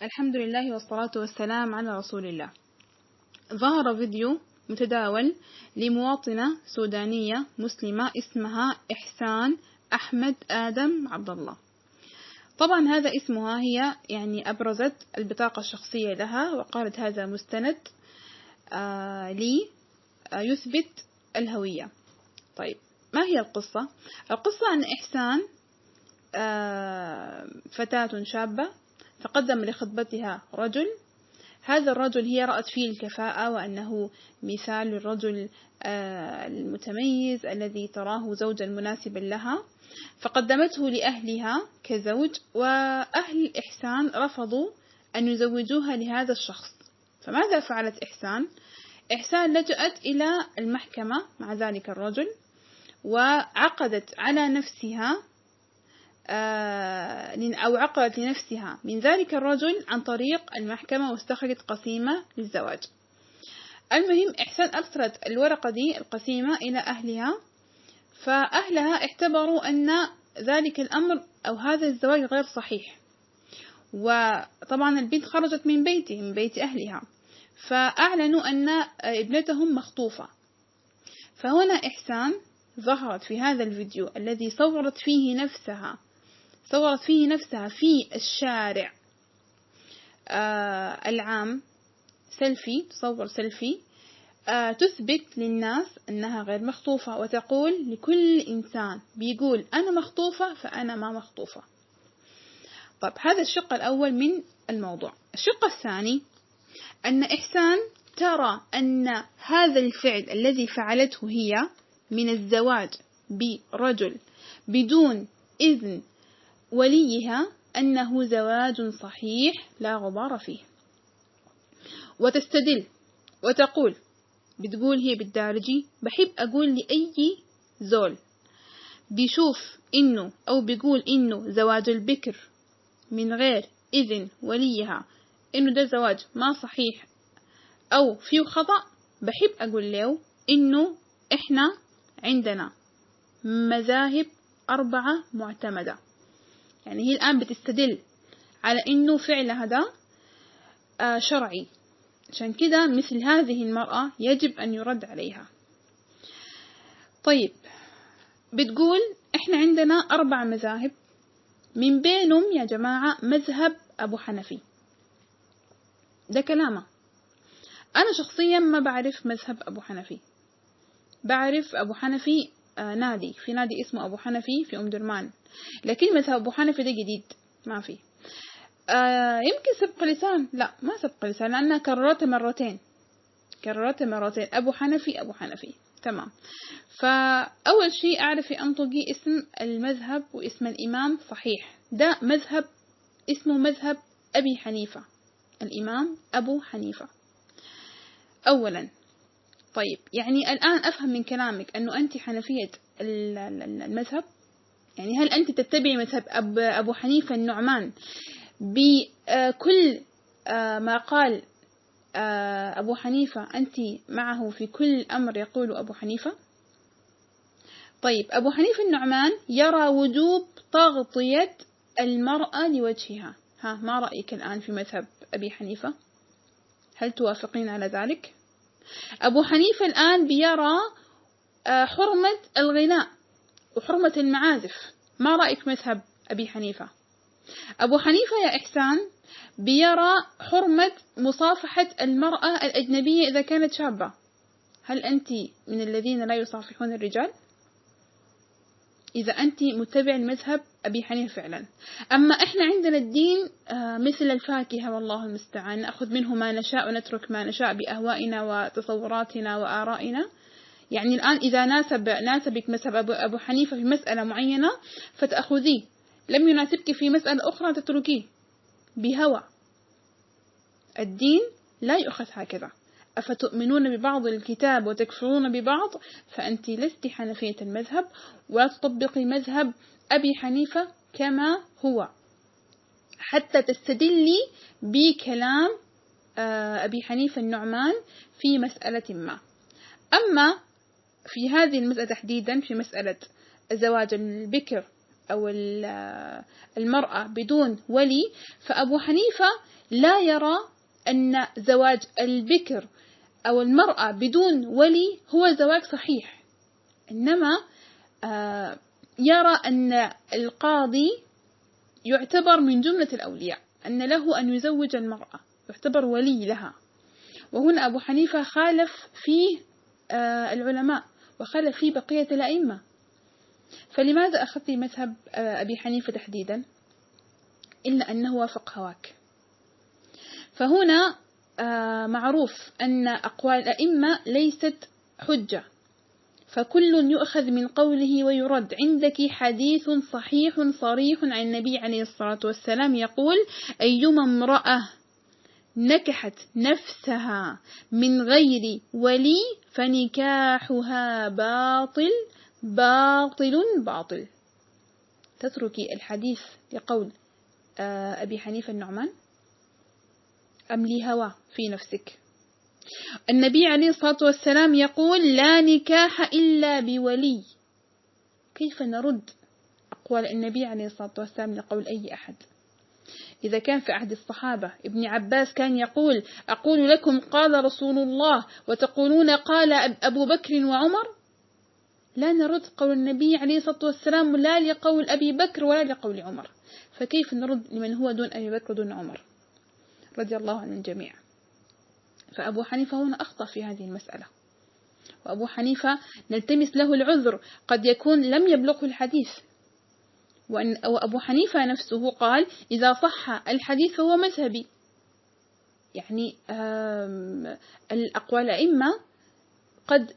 الحمد لله والصلاة والسلام على رسول الله. ظهر فيديو متداول لمواطنة سودانية مسلمة اسمها إحسان أحمد آدم عبد الله. طبعا هذا اسمها، هي يعني أبرزت البطاقة الشخصية لها وقالت هذا مستند لي يثبت الهوية. طيب، ما هي القصة؟ القصة أن إحسان فتاة شابة، فقدم لخطبتها رجل. هذا الرجل هي رأت فيه الكفاءة وأنه مثال للرجل المتميز الذي تراه زوجا مناسبا لها، فقدمته لأهلها كزوج، وأهل إحسان رفضوا أن يزوجوها لهذا الشخص. فماذا فعلت إحسان؟ إحسان لجأت إلى المحكمة مع ذلك الرجل، وعقدت على نفسها أو عقدت لنفسها من ذلك الرجل عن طريق المحكمة، واستخرجت قسيمة للزواج. المهم، إحسان أرسلت الورقة دي القسيمة إلى أهلها، فأهلها اعتبروا أن ذلك الأمر أو هذا الزواج غير صحيح، وطبعا البنت خرجت من بيت أهلها، فأعلنوا أن ابنتهم مخطوفة. فهنا إحسان ظهرت في هذا الفيديو الذي صورت فيه نفسها في الشارع العام، تصور سيلفي، تثبت للناس أنها غير مخطوفة، وتقول لكل إنسان بيقول أنا مخطوفة فأنا ما مخطوفة. طب، هذا الشق الأول من الموضوع. الشق الثاني أن إحسان ترى أن هذا الفعل الذي فعلته هي من الزواج برجل بدون إذن وليها أنه زواج صحيح لا غبار فيه، وتستدل وتقول، بتقول هي بالدارجي: بحب أقول لأي زول بيشوف إنه أو بيقول إنه زواج البكر من غير إذن وليها إنه ده زواج ما صحيح أو فيه خطأ، بحب أقول له إنه إحنا عندنا مذاهب 4 معتمدة. يعني هي الآن بتستدل على إنه فعل هذا شرعي، عشان كده مثل هذه المرأة يجب أن يرد عليها. طيب، بتقول إحنا عندنا 4 مذاهب، من بينهم يا جماعة مذهب أبو حنفي. ده كلامه. أنا شخصيا ما بعرف مذهب أبو حنفي. بعرف أبو حنفي في نادي اسمه أبو حنفي في درمان، لكن مذهب أبو حنفي ده جديد ما في. يمكن سبق لسان، لا ما سبق لسان، لأنها كررت مرتين أبو حنفي. تمام. فأول شيء أعرف أنطقي اسم المذهب واسم الإمام صحيح. ده مذهب اسمه مذهب أبي حنيفة، الإمام أبو حنيفة أولا. طيب، يعني الآن أفهم من كلامك أنه أنت حنفية المذهب، يعني هل أنت تتبعي مذهب أبو حنيفة النعمان بكل ما قال أبو حنيفة؟ أنت معه في كل أمر يقول أبو حنيفة؟ طيب، أبو حنيفة النعمان يرى وجوب تغطية المرأة لوجهها. ما رأيك الآن في مذهب أبي حنيفة؟ هل توافقين على ذلك؟ أبو حنيفة الآن بيرى حرمة الغناء وحرمة المعازف. ما رأيك مذهب أبي حنيفة؟ أبو حنيفة يا إحسان بيرى حرمة مصافحة المرأة الأجنبية إذا كانت شابة. هل أنت من الذين لا يصافحون الرجال؟ إذا أنت متبع المذهب أبي حنيفة فعلا. أما إحنا عندنا الدين مثل الفاكهة، والله المستعان، نأخذ منه ما نشاء ونترك ما نشاء بأهوائنا وتصوراتنا وآرائنا. يعني الآن إذا ناسبك مذهب أبو حنيفة في مسألة معينة فتأخذيه، لم يناسبك في مسألة أخرى تتركيه بهوى. الدين لا يؤخذ هكذا. أفتؤمنون ببعض الكتاب وتكفرون ببعض؟ فأنت لست حنفية المذهب، ولا تطبقي مذهب أبي حنيفة كما هو حتى تستدلي بكلام أبي حنيفة النعمان في مسألة ما. أما في هذه المسألة تحديدا، في مسألة زواج البكر أو المرأة بدون ولي، فأبو حنيفة لا يرى أن زواج البكر أو المرأة بدون ولي هو زواج صحيح، إنما يرى أن القاضي يعتبر من جملة الأولياء، أن له أن يزوج المرأة، يعتبر ولي لها. وهنا أبو حنيفة خالف فيه العلماء وخالف فيه بقية الأئمة. فلماذا أخذت مذهب أبي حنيفة تحديدا؟ إلا أنه وافق هواك. فهنا معروف أن أقوال الأئمة ليست حجة، فكل يؤخذ من قوله ويرد. عندك حديث صحيح صريح عن النبي عليه الصلاة والسلام يقول: أيما امرأة نكحت نفسها من غير ولي فنكاحها باطل باطل باطل. تتركي الحديث لقول أبي حنيفة النعمان أم لهوى في نفسك؟ النبي عليه الصلاة والسلام يقول: لا نكاح إلا بولي. كيف نرد أقوال النبي عليه الصلاة والسلام لقول أي أحد؟ إذا كان في عهد الصحابة ابن عباس كان يقول: أقول لكم قال رسول الله وتقولون قال أبو بكر وعمر، لا نرد قول النبي عليه الصلاة والسلام لا لقول أبي بكر ولا لقول عمر، فكيف نرد لمن هو دون أبي بكر ودون عمر رضي الله عن الجميع؟ فأبو حنيفة هنا أخطأ في هذه المسألة، وأبو حنيفة نلتمس له العذر، قد يكون لم يبلغه الحديث. وأبو حنيفة نفسه قال: إذا صح الحديث فهو مذهبي. يعني الأقوال الأئمة قد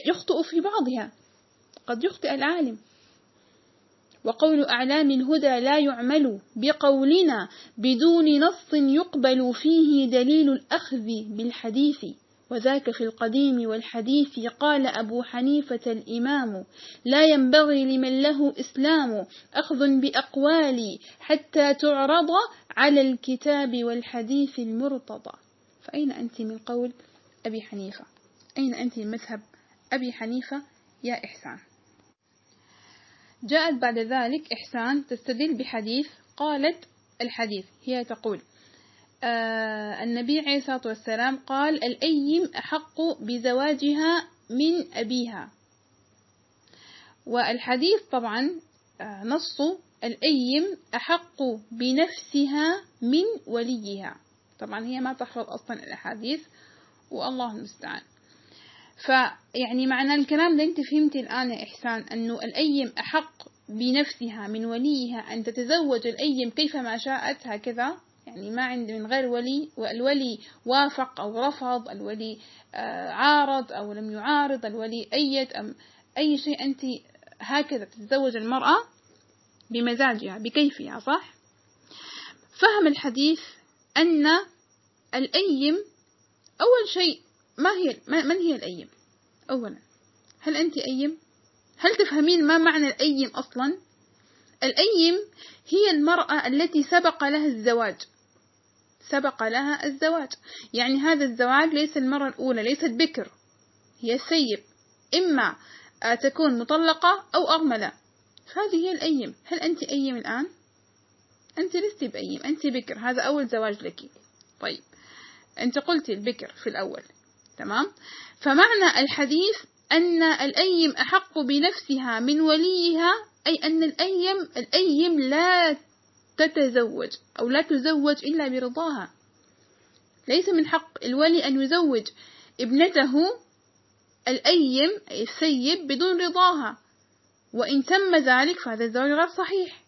يخطئ في بعضها، قد يخطئ العالم. وقول أعلام الهدى لا يعمل بقولنا بدون نص يقبل فيه دليل الأخذ بالحديث، وذاك في القديم والحديث. قال أبو حنيفة الإمام: لا ينبغي لمن له إسلام أخذ بأقوالي حتى تعرض على الكتاب والحديث المرتضى. فأين أنت من قول أبي حنيفة؟ أين أنت من مذهب أبي حنيفة يا إحسان؟ جاءت بعد ذلك إحسان تستدل بحديث. قالت الحديث هي تقول: النبي عليه الصلاة والسلام قال: الأيم أحق بزواجها من أبيها. والحديث طبعا نص: الأيم أحق بنفسها من وليها. طبعا هي ما تحفظ أصلا الأحاديث والله المستعان. فيعني معنى الكلام ده أنت فهمتي الآن يا إحسان، أنه الأيم أحق بنفسها من وليها، أن تتزوج الأيم كيفما شاءت هكذا، يعني ما عند من غير ولي، والولي وافق أو رفض، الولي عارض أو لم يعارض، الولي أيد أم أي شيء، أنت هكذا تتزوج المرأة بمزاجها بكيفها، صح؟ فهم الحديث أن الأيم أول شيء من هي الأيم؟ أولا، هل أنت أيم؟ هل تفهمين ما معنى الأيم أصلا؟ الأيم هي المرأة التي سبق لها الزواج، سبق لها الزواج، يعني هذا الزواج ليس المرة الأولى، ليست بكر، هي ثيب، إما تكون مطلقة أو أرملة، فهذه هي الأيم. هل أنت أيم الآن؟ أنت لست بأيم، أنت بكر، هذا أول زواج لك. طيب، أنت قلتي البكر في الأول، تمام؟ فمعنى الحديث أن الأيم أحق بنفسها من وليها، أي أن الأيم لا تتزوج أو لا تزوج إلا برضاها. ليس من حق الولي أن يزوج ابنته الأيم أي الثيب بدون رضاها، وإن تم ذلك فهذا الزواج غير صحيح.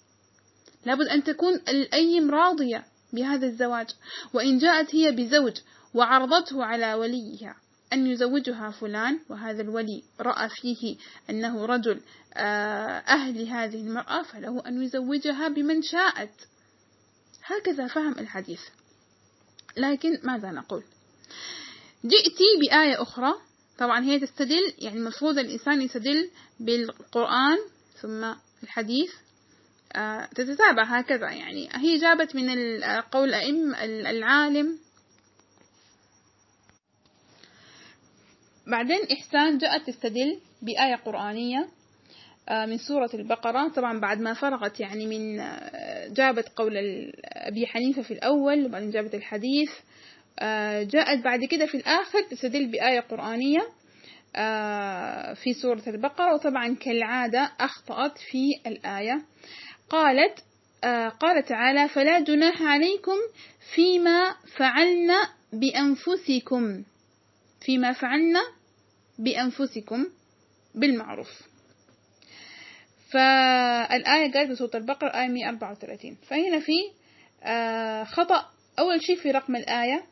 لابد أن تكون الأيم راضية بهذا الزواج. وإن جاءت هي بزوج وعرضته على وليها أن يزوجها فلان، وهذا الولي رأى فيه أنه رجل أهل هذه المرأة، فله أن يزوجها بمن شاءت. هكذا فهم الحديث. لكن ماذا نقول؟ جئتي بآية أخرى، طبعا هي تستدل، يعني المفروض الإنسان يستدل بالقرآن ثم الحديث، تتتابع هكذا. يعني هي جابت من قول العالم، بعدين إحسان جاءت تستدل بآية قرآنية من سورة البقرة. طبعا بعد ما فرغت يعني من جابت قول أبي حنيفة في الأول، وبعدين جابت الحديث، جاءت بعد كده في الآخر تستدل بآية قرآنية في سورة البقرة، وطبعا كالعادة أخطأت في الآية. قال تعالى: فلا جناح عليكم فيما فعلنا بأنفسكم بالمعروف. فالآية قالت بسورة البقرة آية 134. فهنا في خطأ. أول شيء في رقم الآية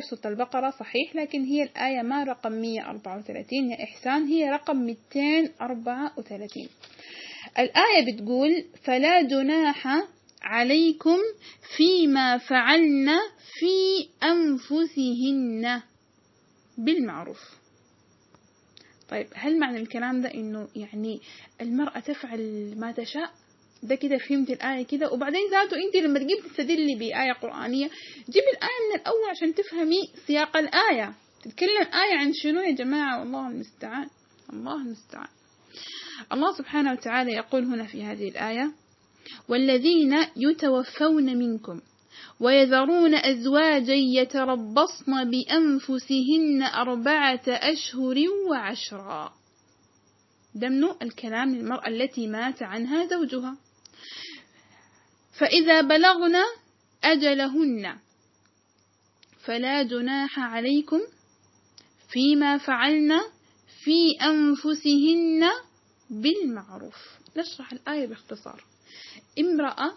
في سورة البقرة صحيح، لكن هي الآية ما رقم 134 يا إحسان، هي رقم 234. الآية بتقول: فلا جناح عليكم فيما فعلن في أنفسهن بالمعروف. طيب هل معنى الكلام ده إنه يعني المرأة تفعل ما تشاء؟ ده كده فهمت الآية كده. وبعدين ذاته أنت لما تجيب تستدلي بآية قرآنية جيب الآية من الأول عشان تفهمي سياق الآية. تتكلم الآية عن شنو يا جماعة؟ والله المستعان، الله المستعان. الله سبحانه وتعالى يقول هنا في هذه الآية: والذين يتوفون منكم ويذرون أزواجا يتربصن بأنفسهن 4 أشهر و10. ضمن الكلام للمرأة التي مات عنها زوجها. فإذا بلغن أجلهن فلا جناح عليكم فيما فعلن في أنفسهن بالمعروف. نشرح الآية باختصار. امرأة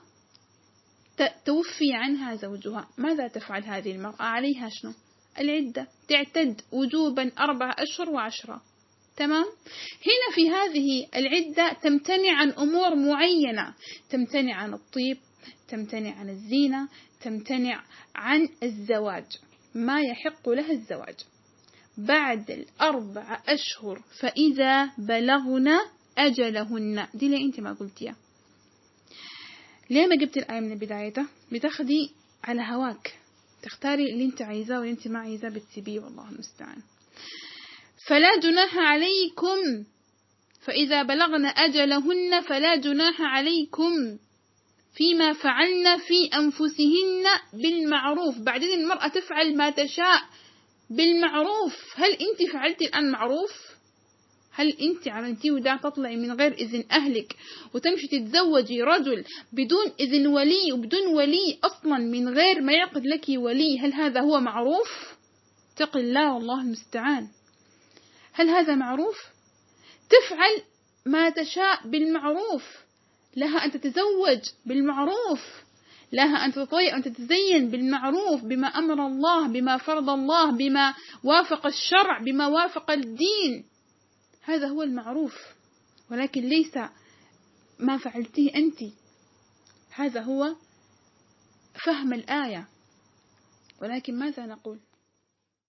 توفي عنها زوجها، ماذا تفعل هذه المرأة؟ عليها شنو؟ العدة، تعتد وجوبا 4 أشهر و10. تمام؟ هنا في هذه العدة تمتنع عن أمور معينة، تمتنع عن الطيب، تمتنع عن الزينة، تمتنع عن الزواج، ما يحق لها الزواج بعد 4 أشهر. فإذا بلغن أجلهن، دي ليه أنت ما قلتيها؟ ليه ما جبت الآية من بدايتها؟ بتاخدي على هواك، تختاري اللي انت عايزاه واللي انت ما عايزاه بتسيبيه، والله المستعان. فلا جناح عليكم، فإذا بلغن أجلهن فلا جناح عليكم فيما فعلن في أنفسهن بالمعروف. بعدين المرأة تفعل ما تشاء بالمعروف. هل انت فعلتي الآن معروف؟ هل انت عملتيه ودا تطلعي من غير إذن أهلك وتمشي تتزوجي رجل بدون إذن ولي وبدون ولي أصلا، من غير ما يعقد لك ولي؟ هل هذا هو معروف؟ اتق الله، والله المستعان. هل هذا معروف؟ تفعل ما تشاء بالمعروف، لها أن تتزوج بالمعروف، لها أن تطيع أن تتزين بالمعروف، بما أمر الله، بما فرض الله، بما وافق الشرع، بما وافق الدين. هذا هو المعروف، ولكن ليس ما فعلتيه أنت. هذا هو فهم الآية. ولكن ماذا نقول؟